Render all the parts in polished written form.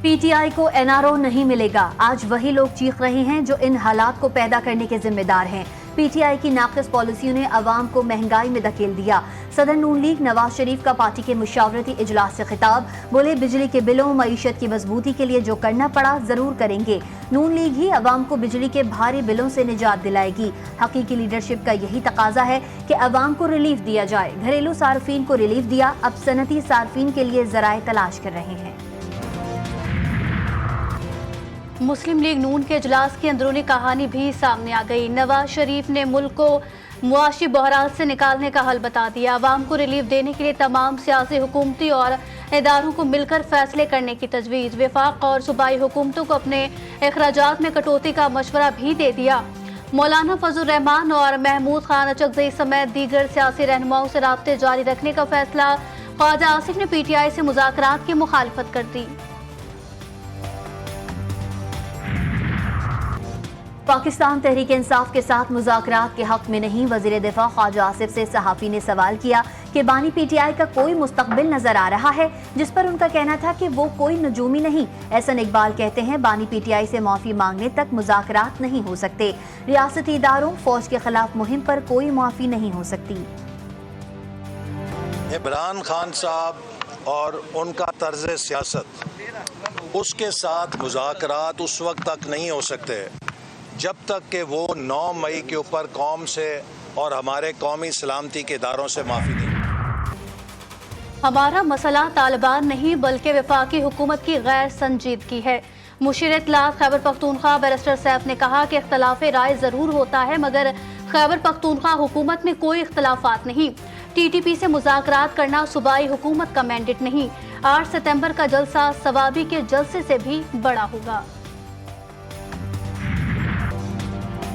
P T I کو N R O نہیں ملے گا، آج وہی لوگ چیخ رہے ہیں جو ان حالات کو پیدا کرنے کے ذمہ دار ہیں۔ پی ٹی آئی کی ناقص پالیسیوں نے عوام کو مہنگائی میں دھکیل دیا۔ صدر نون لیگ نواز شریف کا پارٹی کے مشاورتی اجلاس سے خطاب، بولے بجلی کے بلوں، معیشت کی مضبوطی کے لیے جو کرنا پڑا ضرور کریں گے۔ نون لیگ ہی عوام کو بجلی کے بھاری بلوں سے نجات دلائے گی۔ حقیقی لیڈرشپ کا یہی تقاضا ہے کہ عوام کو ریلیف دیا جائے۔ گھریلو صارفین کو ریلیف دیا، اب صنعتی صارفین کے لیے ذرائع تلاش کر رہے ہیں۔ مسلم لیگ نون کے اجلاس کی اندرونی کہانی بھی سامنے آ گئی۔ نواز شریف نے ملک کو معاشی بحران سے نکالنے کا حل بتا دیا۔ عوام کو ریلیف دینے کے لیے تمام سیاسی، حکومتی اور اداروں کو مل کر فیصلے کرنے کی تجویز۔ وفاق اور صوبائی حکومتوں کو اپنے اخراجات میں کٹوتی کا مشورہ بھی دے دیا۔ مولانا فضل الرحمان اور محمود خان اچکزئی سمیت دیگر سیاسی رہنماؤں سے رابطے جاری رکھنے کا فیصلہ۔ خواجہ آصف نے پی ٹی آئی سے مذاکرات کی مخالفت کر دی۔ پاکستان تحریک انصاف کے ساتھ مذاکرات کے حق میں نہیں، وزیر دفاع خواجہ آصف سے صحافی نے سوال کیا کہ بانی پی ٹی آئی کا کوئی مستقبل نظر آ رہا ہے، جس پر ان کا کہنا تھا کہ وہ کوئی نجومی نہیں۔ احسن اقبال کہتے ہیں بانی پی ٹی آئی سے معافی مانگنے تک مذاکرات نہیں ہو سکتے۔ ریاستی اداروں، فوج کے خلاف مہم پر کوئی معافی نہیں ہو سکتی۔ عمران خان صاحب اور ان کا طرز سیاست، اس کے ساتھ مذاکرات اس وقت تک نہیں ہو سکتے جب تک کہ وہ 9 مئی کے اوپر قوم سے اور ہمارے قومی سلامتی کے اداروں سے معافی دیں۔ ہمارا مسئلہ طالبان نہیں بلکہ وفاقی حکومت کی غیر سنجیدگی ہے۔ مشیر اطلاعات خیبر پختونخوا بیرسٹر سیف نے کہا کہ اختلاف رائے ضرور ہوتا ہے مگر خیبر پختونخوا حکومت میں کوئی اختلافات نہیں۔ ٹی ٹی پی سے مذاکرات کرنا صوبائی حکومت کا مینڈیٹ نہیں۔ 8 ستمبر کا جلسہ ثوابی کے جلسے سے بھی بڑا ہوگا۔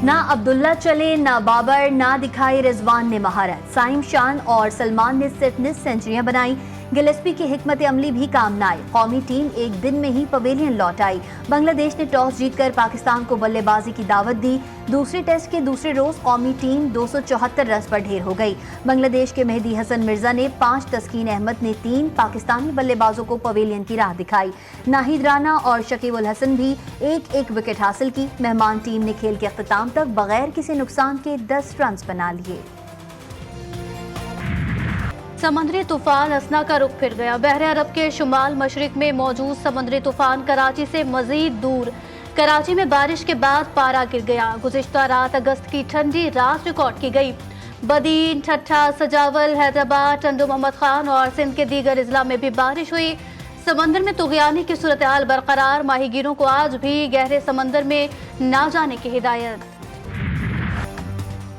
نہ عبداللہ چلے، نہ بابر، نہ دکھائی رضوان نے مہارت۔ سائم شان اور سلمان نے صرف 19 سینچریاں بنائیں۔ گلیسپی کی حکمت عملی بھی کام نہ آئی، قومی ٹیم ایک دن میں ہی پویلین لوٹ آئی۔ بنگلہ دیش نے ٹاس جیت کر پاکستان کو بلے بازی کی دعوت دی۔ دوسرے ٹیسٹ کے دوسرے روز قومی ٹیم 274 رنز پر ڈھیر ہو گئی۔ بنگلہ دیش کے مہدی حسن مرزا نے 5، تسکین احمد نے 3 پاکستانی بلے بازوں کو پویلین کی راہ دکھائی۔ ناہید رانا اور شکیب الحسن بھی ایک ایک وکٹ حاصل کی۔ مہمان ٹیم نے کھیل کے اختتام تک بغیر کسی نقصان کے 10 رنز بنا لیے۔ سمندری طوفان اسنا کا رخ پھر گیا۔ بحر عرب کے شمال مشرق میں موجود سمندری طوفان کراچی سے مزید دور۔ کراچی میں بارش کے بعد پارا گر گیا۔ گزشتہ رات اگست کی ٹھنڈی رات ریکارڈ کی گئی۔ بدین، ٹھٹھا، سجاول، حیدرآباد، ٹنڈو محمد خان اور سندھ کے دیگر اضلاع میں بھی بارش ہوئی۔ سمندر میں طغیانی کی صورتحال برقرار، ماہی گیروں کو آج بھی گہرے سمندر میں نہ جانے کی ہدایت۔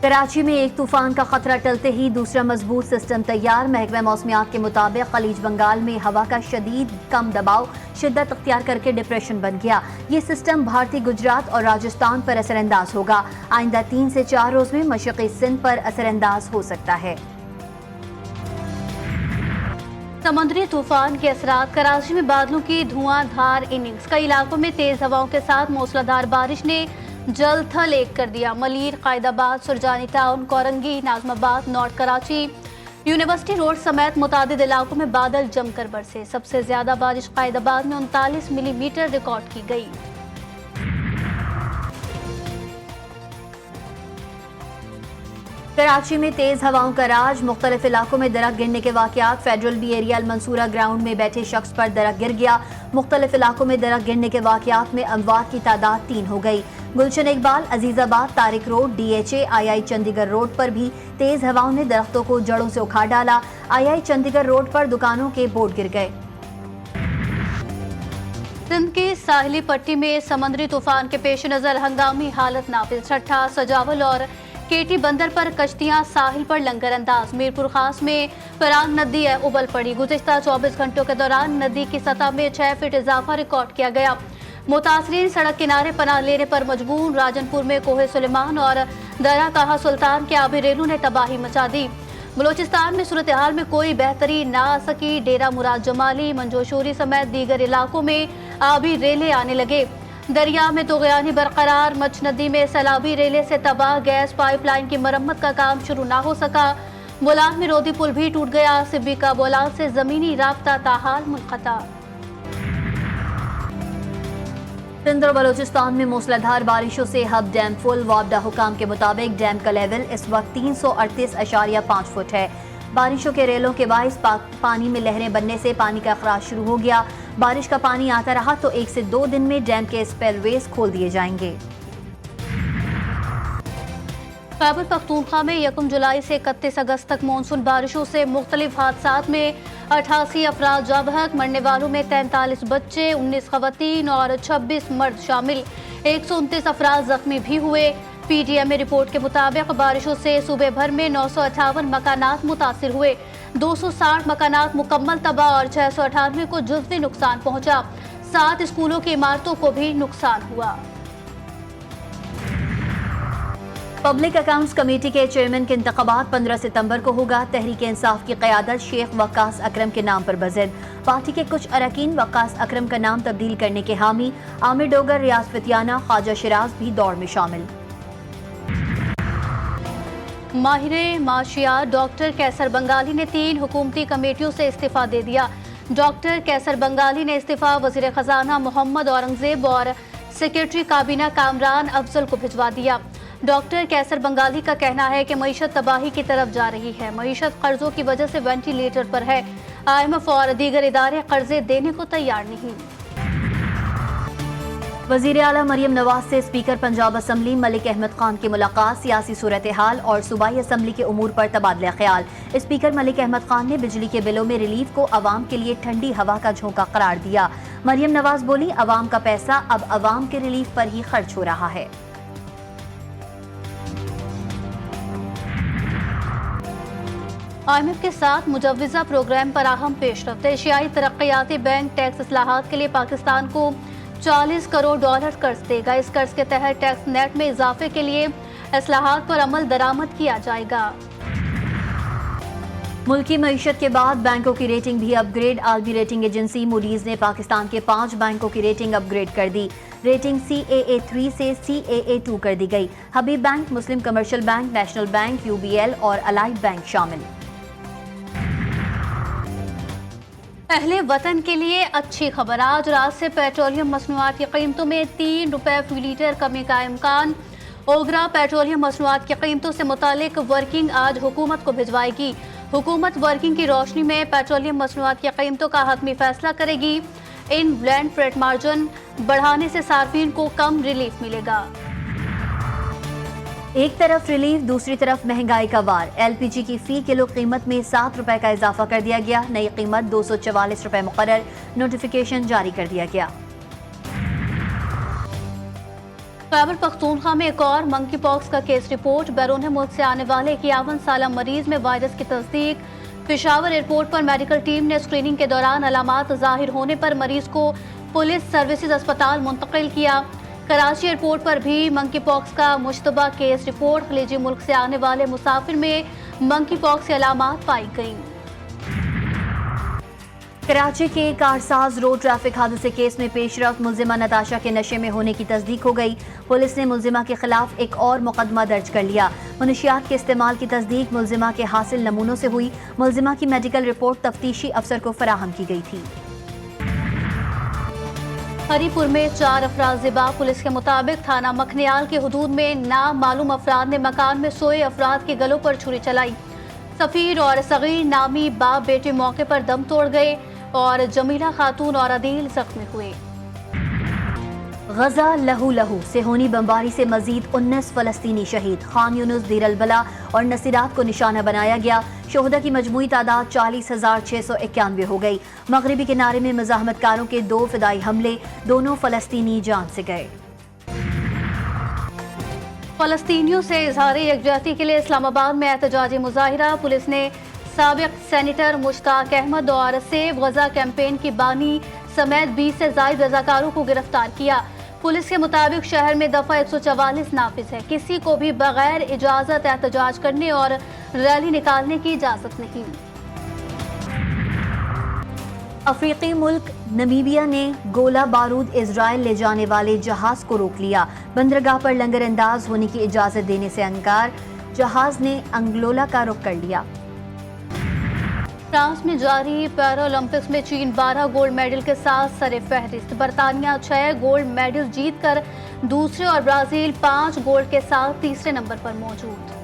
کراچی میں ایک طوفان کا خطرہ ٹلتے ہی دوسرا مضبوط سسٹم تیار۔ محکمہ موسمیات کے مطابق خلیج بنگال میں ہوا کا شدید کم دباؤ شدت اختیار کر کے ڈپریشن بن گیا۔ یہ سسٹم بھارتی گجرات اور راجستھان پر اثر انداز ہوگا۔ آئندہ 3 سے 4 روز میں مشرقی سندھ پر اثر انداز ہو سکتا ہے۔ سمندری طوفان کے اثرات، کراچی میں بادلوں کی دھواں دھار اننگز، کئی علاقوں میں تیز ہواؤں کے ساتھ موسلا دھار بارش نے جل تھل ایک کر دیا۔ ملیر، قائد آباد، سرجانی ٹاؤن، کورنگی، ناظم آباد، نارتھ کراچی، یونیورسٹی روڈ سمیت متعدد علاقوں میں بادل جم کر برسے۔ سب سے زیادہ بارش قائد آباد میں 39 ملی میٹر ریکارڈ کی گئی۔ کراچی میں تیز ہواؤں کا راج، مختلف علاقوں میں درخت گرنے کے واقعات۔ فیڈرل بی ایریا المنصورہ گراؤنڈ میں بیٹھے شخص پر درخت گر گیا۔ مختلف علاقوں میں درخت گرنے کے واقعات میں اموات کی تعداد 3 ہو گئی۔ گلشن Iqbal, Azizabad, Tariq road, D H A, I I Chundrigar road پر بھی تیز ہواؤں نے درختوں کو جڑوں سے اکھاڑ ڈالا۔ آئی آئی چندی گڑھ روڈ پر دکانوں کے بورڈ گر گئے۔ سندھ کی ساحلی پٹی میں سمندری طوفان کے پیش نظر ہنگامی حالت نافذ۔ ٹھٹھا، سجاول اور کیٹی بندر پر کشتیاں ساحل پر لنگر انداز۔ میرپور خاص میں فرانگ ندی ابل پڑی۔ گزشتہ 24 گھنٹوں کے دوران ندی کی سطح میں 6 فٹ اضافہ ریکارڈ کیا گیا۔ متاثرین سڑک کنارے پناہ لینے پر مجبور۔ راجن پور میں کوہ سلیمان اور درہ کہا سلطان کے آبی ریلوں نے تباہی مچا دی۔ بلوچستان میں صورتحال میں کوئی بہتری نہ آ سکی۔ ڈیرہ مراد جمالی، منجوشوری سمیت دیگر علاقوں میں آبی ریلے آنے لگے۔ دریا میں طغیانی برقرار۔ مچھ ندی میں سیلابی ریلے سے تباہ گیس پائپ لائن کی مرمت کا کام شروع نہ ہو سکا۔ بولان میں رودی پل بھی ٹوٹ گیا۔ سبی کا بولان سے زمینی رابطہ تاحال منقطع۔ सिंध और बलूचिस्तान में मूसलाधार बारिशों से हब डैम फुल। वापडा हुकाम के मुताबिक डैम का लेवल इस वक्त 338.5 फुट है। बारिशों के रेलों के बाइस पानी में लहरें बनने से पानी का अखराज शुरू हो गया। बारिश का पानी आता रहा तो 1 से 2 दिन में डैम के स्पेलवेज खोल दिए जाएंगे। खैबर पख्तूनख्वा में 1 जुलाई से 31 अगस्त तक मानसून बारिशों से मुख्तलिफ हादसात में 88 अफराद जाँ बहक। मरने वालों में 43 बच्चे, 19 खवातीन और 26 मर्द शामिल। 129 अफराद जख्मी भी हुए। PTM रिपोर्ट के मुताबिक बारिशों से सूबे भर में 958 मकानात मुतासिर हुए। 260 मकानात मुकम्मल तबाह और 698 को जुज़वी नुकसान पहुंचा। 7 स्कूलों की इमारतों को भी नुकसान हुआ। पब्लिक अकाउंट्स कमेटी के चेयरमैन के इंतखाबात 15 सितंबर को होगा। तहरीक इंसाफ की क़यादत शेख वक्कास अकरम के नाम पर बज़िद। पार्टी के कुछ अरकान वक्कास अकरम का नाम तब्दील करने के हामी। आमिर डोगर, रियाज फतियाना, ख्वाजा शिराज भी दौड़ में शामिल। माहिर माशियात डॉक्टर कैसर बंगाली ने 3 हुकूमती कमेटियों से इस्तीफा दे दिया। डॉक्टर कैसर बंगाली ने इस्तीफा वज़ीर ख़जाना मोहम्मद औरंगज़ेब और सेक्रेटरी काबीना कामरान अफजल को भिजवा दिया। डॉक्टर कैसर बंगाली का कहना है कि मईशत तबाही की तरफ जा रही है। मईशत कर्जों की वजह से वेंटिलेटर पर है। IMF और दीगर इदारे कर्जे देने को तैयार नहीं। वज़ीर आला मरियम नवाज से स्पीकर पंजाब असम्बली मलिक अहमद खान की मुलाकात। सियासी सूरत हाल और सूबाई असम्बली के उमूर पर तबादला ख्याल। स्पीकर मलिक अहमद खान ने बिजली के बिलों में रिलीफ को अवाम के लिए ठंडी हवा का झोंका करार दिया। मरियम नवाज बोली, अवाम का पैसा अब अवाम के रिलीफ पर ही खर्च हो रहा है। IMF के साथ मुजव्वज़ा प्रोग्राम पर अहम पेशरफ्त। एशियाई तरक्याती बैंक टैक्स इस्लाहात के लिए पाकिस्तान को $40 करोड़ कर्ज देगा। इस कर्ज के तहत टैक्स नेट में इजाफे के लिए इस्लाहात पर अमल दरामद किया जाएगा। मुल्की मईशत के बाद बैंकों की रेटिंग भी अपग्रेड। आलमी रेटिंग एजेंसी मूडीज ने पाकिस्तान के 5 बैंकों की रेटिंग अपग्रेड कर दी। रेटिंग CAA3 से CAA2 कर दी गई। Habib bank, Muslim commercial bank, national bank, UBL और अलाइड बैंक शामिल। अहले वतन के लिए अच्छी खबर। आज रात से पेट्रोलियम मसनूआत की कीमतों में ₹3 फी लीटर कमी का इम्कान। ओगरा पेट्रोलियम मसनूआत की कीमतों से मुतालिक वर्किंग आज हुकूमत को भिजवाएगी। हुकूमत वर्किंग की रोशनी में पेट्रोलियम मसनूआत की कीमतों का हतमी फैसला करेगी। इन ब्लेंड फ्रेट मार्जिन बढ़ाने से सार्फिन को कम रिलीफ मिलेगा। एक तरफ रिलीफ, दूसरी तरफ महंगाई का वार। LPG की फी किलो कीमत में ₹7 का इजाफा कर दिया गया। नई कीमत ₹244 मुकर्रर। नोटिफिकेशन जारी कर दिया गया। खैबर पख्तूनख्वा में एक और मंकी पॉक्स का केस रिपोर्ट। बैरून मुल्क से आने वाले 51 साल मरीज में वायरस की तस्दीक। पेशावर एयरपोर्ट पर मेडिकल टीम ने स्क्रीनिंग के दौरान अलामात जाहिर होने पर मरीज को पुलिस सर्विसेज अस्पताल मुंतकिल किया। कराची एयरपोर्ट पर भी मंकी पॉक्स का मुश्तबा केस रिपोर्ट। खलीजी मुल्क से आने वाले मुसाफिर में मंकी पॉक्स की अलामात पाई गईं। कराची के कारसाज रोड ट्रैफिक हादसे केस में पेशरफ्त। मुलजिमा नताशा के नशे में होने की तस्दीक हो गई। पुलिस ने मुलजिमा के खिलाफ एक और मुकदमा दर्ज कर लिया। मुनशियात के इस्तेमाल की तस्दीक मुलजिमा के हासिल नमूनों से हुई। मुलजिमा की मेडिकल रिपोर्ट तफ्तीशी अफसर को फराहम की गई थी। हरीपुर में 4 अफराद ज़िबा। पुलिस के मुताबिक थाना मखनियाल के हुदूद में नामालूम अफराद ने मकान में सोए अफराद के गलों पर छुरी चलाई। सफ़ीर और सगीर नामी बाप बेटे मौके पर दम तोड़ गए और जमीला खातून और अदील जख्मी हुए। गजा लहू लहू से होनी बमबारी से मजीद 19 फलस्तीनी शहीद। खान यूनुस, दीर अल-बला और नसीरात को निशाना बनाया गया। शोहदा की मजमूई तादाद 40,691 हो गई। मगरबी किनारे में मज़ाहमतकारों के 2 फिदाई हमले, दोनों फलस्तीनी जान से गए। फलस्तीनियों से इजहार यकजहती के लिए इस्लामाबाद में एहतजाजी मुजाहिरा। पुलिस ने साबिक सेनेटर मुश्ताक अहमद और सेव गजा कैंपेन की बानी समेत 20 से ज़ायद रज़ाकारों को गिरफ्तार किया। पुलिस के मुताबिक शहर में दफ़ा 144 नाफिज है। किसी को भी बगैर इजाज़त एहतजाज करने और रैली निकालने की इजाज़त नहीं। अफ्रीकी मुल्क नमीबिया ने गोला बारूद इजराइल ले जाने वाले जहाज को रोक लिया। बंदरगाह पर लंगर अंदाज होने की इजाज़त देने से इनकार। जहाज ने अंगोला का रुख कर लिया। फ्रांस में जारी पैरालंपिक्स में चीन 12 गोल्ड मेडल के साथ सरे फहरिस्त। बरतानिया 6 गोल्ड मेडल जीतकर दूसरे और ब्राजील 5 गोल्ड के साथ तीसरे नंबर पर मौजूद।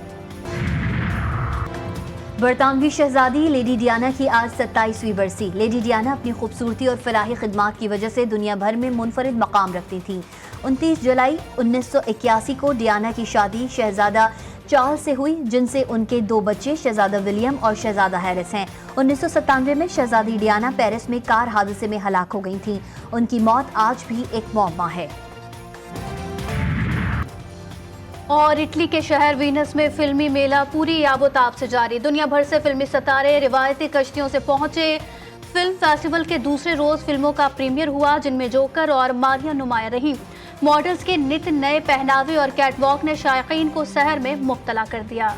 बरतानवी शहजादी लेडी डियाना की आज 27वीं बरसी। लेडी डियाना अपनी खूबसूरती और फलाही खिदमात की वजह से दुनिया भर में मुनफरिद मकाम रखती थी। 29 जुलाई 1981 को डियाना की शादी शहजादा चार्ल्स से हुई, जिनसे उनके 2 बच्चे शहजादा विलियम और शहजादा हैरिस हैं। 1997 में शहजादी डियाना पेरिस में कार हादसे में हलाक हो गई थीं। उनकी मौत आज भी एक मौमा है। और इटली के शहर वीनस में फिल्मी मेला पूरी याबोताब से जारी। दुनिया भर से फिल्मी सितारे रिवायती कश्तियों से पहुंचे। फिल्म फेस्टिवल के दूसरे रोज फिल्मों का प्रीमियर हुआ, जिनमें जोकर और मारिया नुमाया रही। मॉडल्स के नित नए पहनावे और कैटवॉक ने शायकीन को सहर में मुब्तला कर दिया।